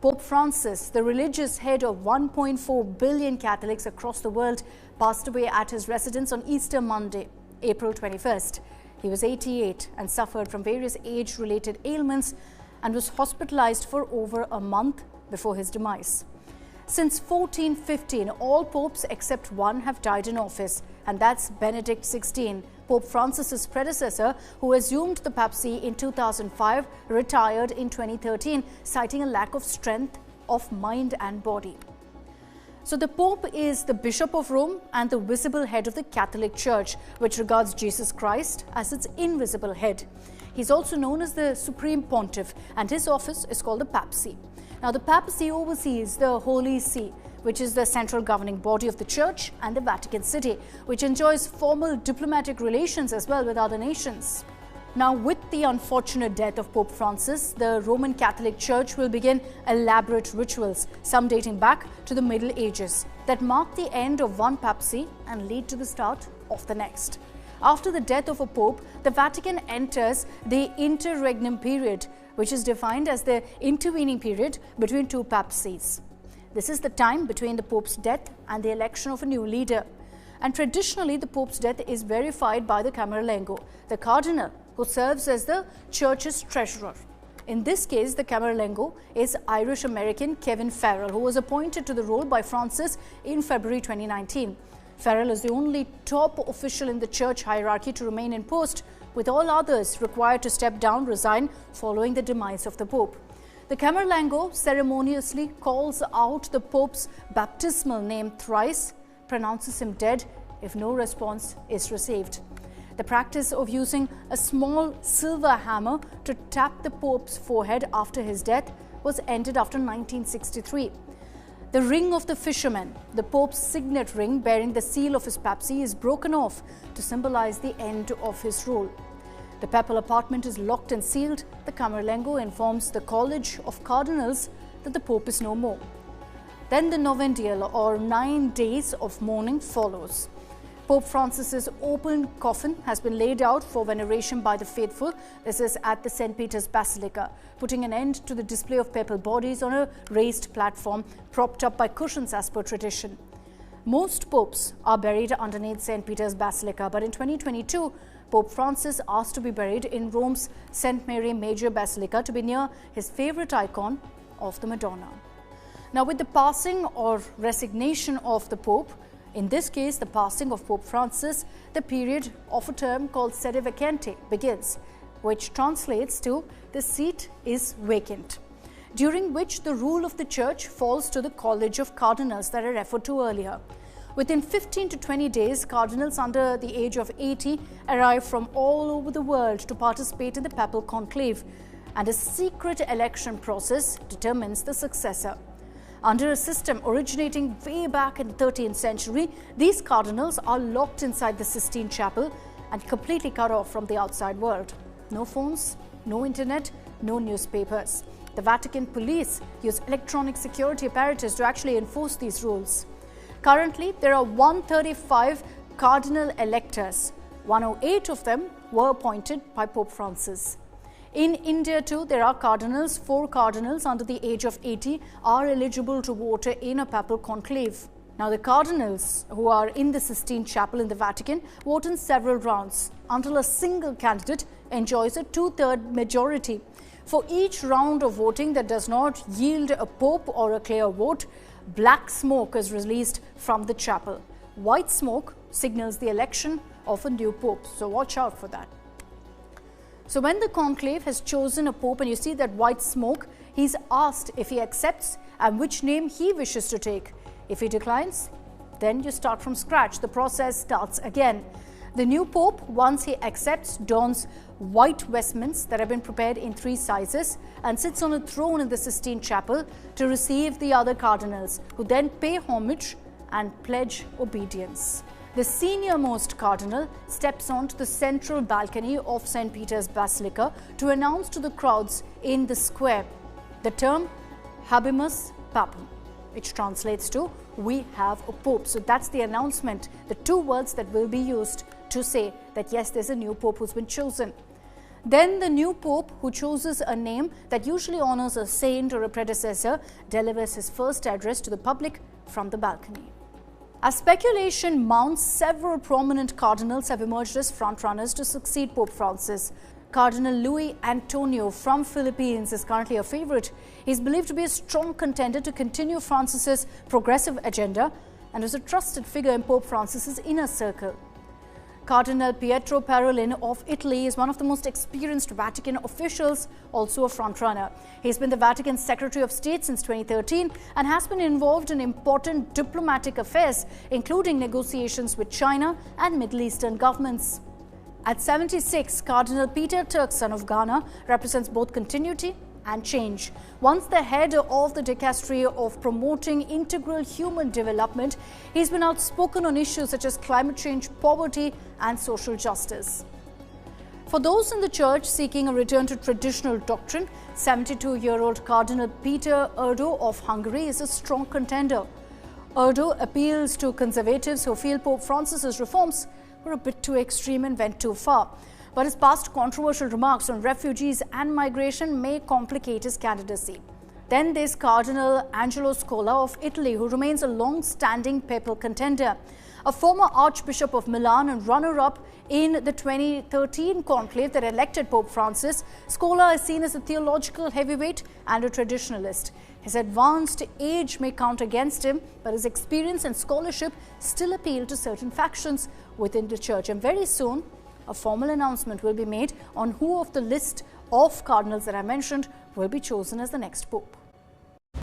Pope Francis, the religious head of 1.4 billion Catholics across the world, passed away at his residence on Easter Monday, April 21st. He was 88 and suffered from various age-related ailments and was hospitalized for over a month before his demise. Since 1415, all popes except one have died in office, and that's Benedict XVI. Pope Francis's predecessor, who assumed the papacy in 2005, retired in 2013, citing a lack of strength of mind and body. So the Pope is the Bishop of Rome and the visible head of the Catholic Church, which regards Jesus Christ as its invisible head. He's also known as the Supreme Pontiff, and his office is called the papacy. Now, the papacy oversees the Holy See, which is the central governing body of the Church, and the Vatican City, which enjoys formal diplomatic relations as well with other nations. Now, with the unfortunate death of Pope Francis, the Roman Catholic Church will begin elaborate rituals, some dating back to the Middle Ages, that mark the end of one papacy and lead to the start of the next. After the death of a pope, the Vatican enters the interregnum period, which is defined as the intervening period between two papacies. This is the time between the pope's death and the election of a new leader. And traditionally, the pope's death is verified by the Camerlengo, the cardinal, who serves as the church's treasurer. In this case, the Camerlengo is Irish-American Kevin Farrell, who was appointed to the role by Francis in February 2019. Farrell is the only top official in the church hierarchy to remain in post, with all others required to step down, resign following the demise of the Pope. The Camerlengo ceremoniously calls out the Pope's baptismal name thrice, pronounces him dead if no response is received. The practice of using a small silver hammer to tap the Pope's forehead after his death was ended after 1963. The ring of the fisherman, the Pope's signet ring bearing the seal of his papacy, is broken off to symbolize the end of his rule. The papal apartment is locked and sealed. The Camerlengo informs the College of Cardinals that the Pope is no more. Then the Novendial, or 9 days of mourning, follows. Pope Francis's open coffin has been laid out for veneration by the faithful. This is at the St. Peter's Basilica, putting an end to the display of papal bodies on a raised platform propped up by cushions as per tradition. Most popes are buried underneath St. Peter's Basilica, but in 2022, Pope Francis asked to be buried in Rome's St. Mary Major Basilica to be near his favorite icon of the Madonna. Now, with the passing or resignation of the Pope, in this case, the passing of Pope Francis, the period of a term called sede vacante begins, which translates to the seat is vacant, during which the rule of the Church falls to the College of Cardinals that I referred to earlier. Within 15 to 20 days, cardinals under the age of 80 arrive from all over the world to participate in the papal conclave, and a secret election process determines the successor. Under a system originating way back in the 13th century, these cardinals are locked inside the Sistine Chapel and completely cut off from the outside world. No phones, no internet, no newspapers. The Vatican police use electronic security apparatus to actually enforce these rules. Currently, there are 135 cardinal electors. 108 of them were appointed by Pope Francis. In India too, there are cardinals. 4 cardinals under the age of 80 are eligible to vote in a papal conclave. Now, the cardinals who are in the Sistine Chapel in the Vatican vote in several rounds until a single candidate enjoys a 2/3 majority. For each round of voting that does not yield a pope or a clear vote, black smoke is released from the chapel. White smoke signals the election of a new pope, so watch out for that. So when the conclave has chosen a pope and you see that white smoke, he's asked if he accepts and which name he wishes to take. If he declines, then you start from scratch. The process starts again. The new pope, once he accepts, dons white vestments that have been prepared in 3 sizes and sits on a throne in the Sistine Chapel to receive the other cardinals, who then pay homage and pledge obedience. The senior-most cardinal steps onto the central balcony of St. Peter's Basilica to announce to the crowds in the square the term Habemus Papam, which translates to "we have a pope." So that's the announcement, the 2 words that will be used to say that yes, there's a new pope who's been chosen. Then the new pope, who chooses a name that usually honors a saint or a predecessor, delivers his first address to the public from the balcony. As speculation mounts, several prominent cardinals have emerged as frontrunners to succeed Pope Francis. Cardinal Luis Antonio from Philippines is currently a favorite. He is believed to be a strong contender to continue Francis's progressive agenda and is a trusted figure in Pope Francis's inner circle. Cardinal Pietro Parolin of Italy is one of the most experienced Vatican officials, also a frontrunner. He's been the Vatican's Secretary of State since 2013 and has been involved in important diplomatic affairs, including negotiations with China and Middle Eastern governments. At 76, Cardinal Peter Turkson of Ghana represents both continuity and change. Once the head of the dicastery of promoting integral human development, he's been outspoken on issues such as climate change, poverty, and social justice. For those in the church seeking a return to traditional doctrine, 72-year-old Cardinal Peter Erdo of Hungary is a strong contender. Erdo appeals to conservatives who feel Pope Francis's reforms were a bit too extreme and went too far. But his past controversial remarks on refugees and migration may complicate his candidacy. Then there's Cardinal Angelo Scola of Italy, who remains a long-standing papal contender. A former Archbishop of Milan and runner-up in the 2013 conclave that elected Pope Francis, Scola is seen as a theological heavyweight and a traditionalist. His advanced age may count against him, but his experience and scholarship still appeal to certain factions within the church. And very soon, a formal announcement will be made on who of the list of cardinals that I mentioned will be chosen as the next pope.